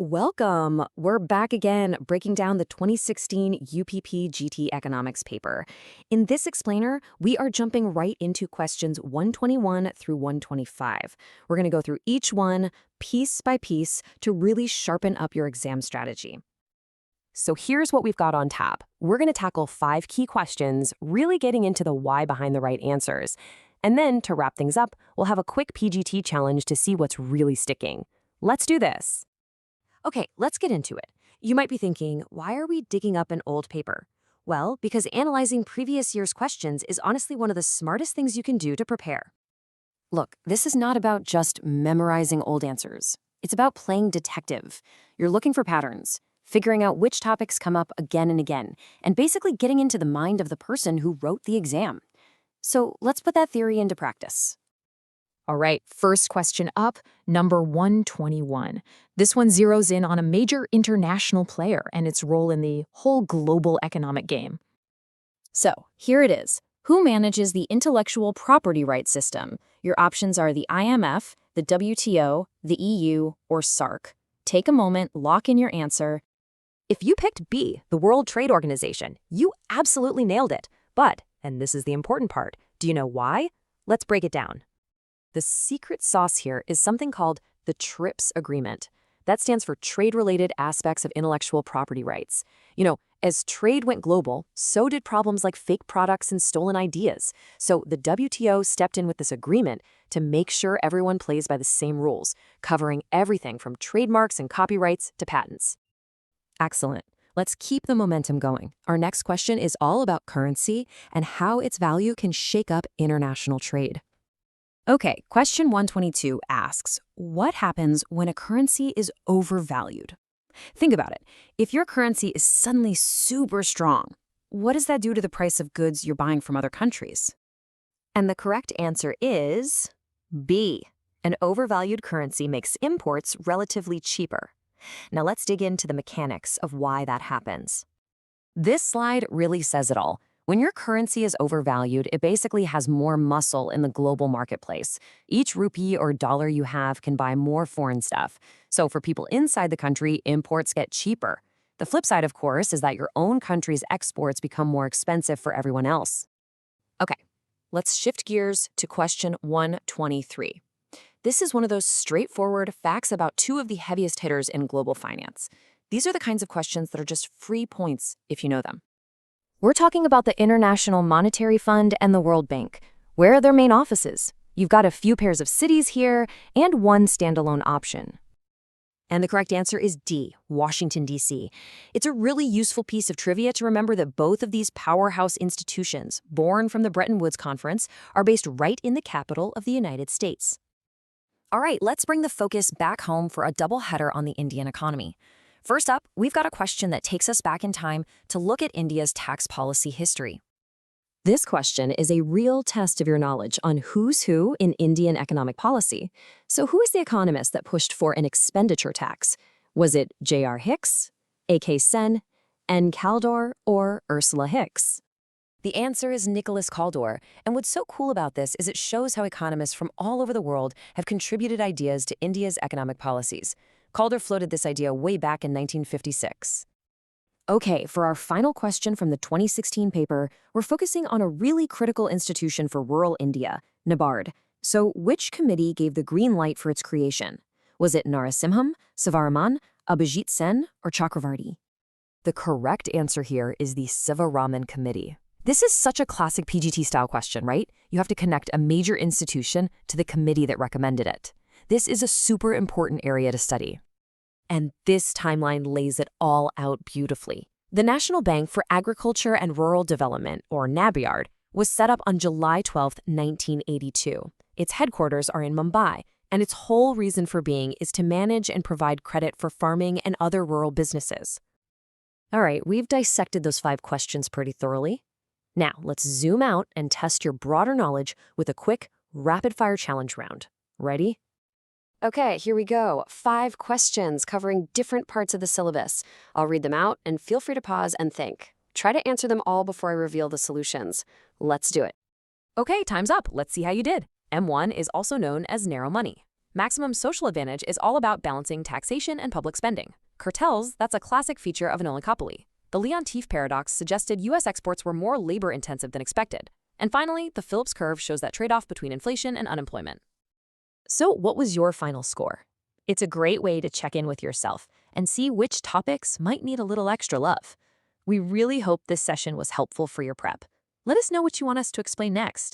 Welcome. We're back again, breaking down the 2016 UP PGT economics paper. In this explainer, we are jumping right into questions 121 through 125. We're going to go through each one piece by piece to really sharpen up your exam strategy. So here's what we've got on tap. We're going to tackle 5 key questions, really getting into the why behind the right answers. And then, to wrap things up, we'll have a quick PGT challenge to see what's really sticking. Let's do this. Okay, let's get into it. You might be thinking, why are we digging up an old paper? Well, because analyzing previous year's questions is honestly one of the smartest things you can do to prepare. Look, this is not about just memorizing old answers. It's about playing detective. You're looking for patterns, figuring out which topics come up again and again, and basically getting into the mind of the person who wrote the exam. So let's put that theory into practice. All right, first question up, number 121. This one zeroes in on a major international player and its role in the whole global economic game. So, here it is. Who manages the intellectual property rights system? Your options are the IMF, the WTO, the EU, or SARC. Take a moment, lock in your answer. If you picked B, the World Trade Organization, you absolutely nailed it. But, and this is the important part, do you know why? Let's break it down. The secret sauce here is something called the TRIPS Agreement. That stands for Trade-Related Aspects of Intellectual Property Rights. You know, as trade went global, so did problems like fake products and stolen ideas. So the WTO stepped in with this agreement to make sure everyone plays by the same rules, covering everything from trademarks and copyrights to patents. Excellent. Let's keep the momentum going. Our next question is all about currency and how its value can shake up international trade. Okay, question 122 asks, what happens when a currency is overvalued? Think about it. If your currency is suddenly super strong, what does that do to the price of goods you're buying from other countries? And the correct answer is B. An overvalued currency makes imports relatively cheaper. Now let's dig into the mechanics of why that happens. This slide really says it all. When your currency is overvalued, it basically has more muscle in the global marketplace. Each rupee or dollar you have can buy more foreign stuff. So for people inside the country, imports get cheaper. The flip side, of course, is that your own country's exports become more expensive for everyone else. Okay, let's shift gears to question 123. This is one of those straightforward facts about 2 of the heaviest hitters in global finance. These are the kinds of questions that are just free points if you know them. We're talking about the International Monetary Fund and the World Bank. Where are their main offices? You've got a few pairs of cities here and one standalone option. And the correct answer is D, Washington, D.C. It's a really useful piece of trivia to remember that both of these powerhouse institutions, born from the Bretton Woods Conference, are based right in the capital of the United States. All right, let's bring the focus back home for a double header on the Indian economy. First up, we've got a question that takes us back in time to look at India's tax policy history. This question is a real test of your knowledge on who's who in Indian economic policy. So who is the economist that pushed for an expenditure tax? Was it J.R. Hicks, A.K. Sen, N. Kaldor, or Ursula Hicks? The answer is Nicholas Kaldor, and what's so cool about this is it shows how economists from all over the world have contributed ideas to India's economic policies. Kaldor floated this idea way back in 1956. Okay, for our final question from the 2016 paper, we're focusing on a really critical institution for rural India, NABARD. So which committee gave the green light for its creation? Was it Narasimham, Sivaraman, Abhijit Sen, or Chakravarti? The correct answer here is the Sivaraman Committee. This is such a classic PGT-style question, right? You have to connect a major institution to the committee that recommended it. This is a super important area to study. And this timeline lays it all out beautifully. The National Bank for Agriculture and Rural Development, or NABARD, was set up on July 12, 1982. Its headquarters are in Mumbai, and its whole reason for being is to manage and provide credit for farming and other rural businesses. All right, we've dissected those 5 questions pretty thoroughly. Now, let's zoom out and test your broader knowledge with a quick, rapid-fire challenge round. Ready? Okay, here we go. 5 questions covering different parts of the syllabus. I'll read them out, and feel free to pause and think. Try to answer them all before I reveal the solutions. Let's do it. Okay, time's up. Let's see how you did. M1 is also known as narrow money. Maximum social advantage is all about balancing taxation and public spending. Cartels, that's a classic feature of an oligopoly. The Leontief paradox suggested U.S. exports were more labor-intensive than expected. And finally, the Phillips curve shows that trade-off between inflation and unemployment. So what was your final score? It's a great way to check in with yourself and see which topics might need a little extra love. We really hope this session was helpful for your prep. Let us know what you want us to explain next.